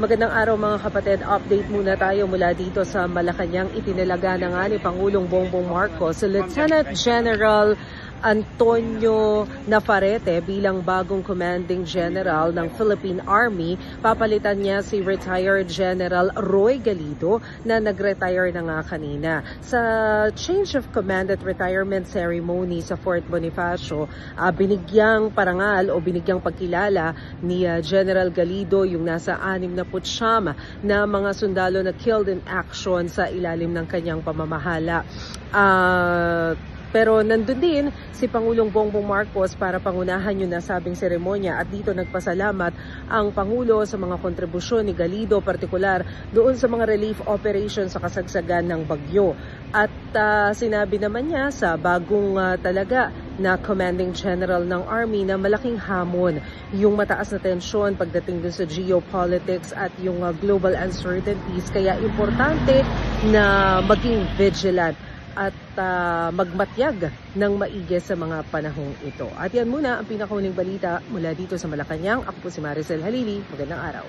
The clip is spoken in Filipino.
Magandang araw mga kapatid. Update muna tayo mula dito sa Malacanang. Itinalaga na nga ni Pangulong Bongbong Marcos si Lieutenant General Antonio Nafarrete bilang bagong commanding general ng Philippine Army. Papalitan niya si retired General Roy Galido na nag-retire na nga kanina. Sa change of command at retirement ceremony sa Fort Bonifacio, binigyang parangal o binigyang pagkilala ni General Galido yung nasa 69 na mga sundalo na killed in action sa ilalim ng kanyang pamamahala. Pero nandun din si Pangulong Bongbong Marcos para pangunahan yung nasabing seremonya at dito nagpasalamat ang Pangulo sa mga kontribusyon ni Galido, partikular doon sa mga relief operations sa kasagsagan ng bagyo. At sinabi naman niya sa bagong talaga na Commanding General ng Army na malaking hamon yung mataas na tensyon pagdating dun sa geopolitics at yung global uncertainties. Kaya importante na maging vigilant at magmatyag ng maigi sa mga panahong ito. At yan muna ang pinakahuling balita mula dito sa Malacanang. Ako po si Maricel Halili. Magandang araw.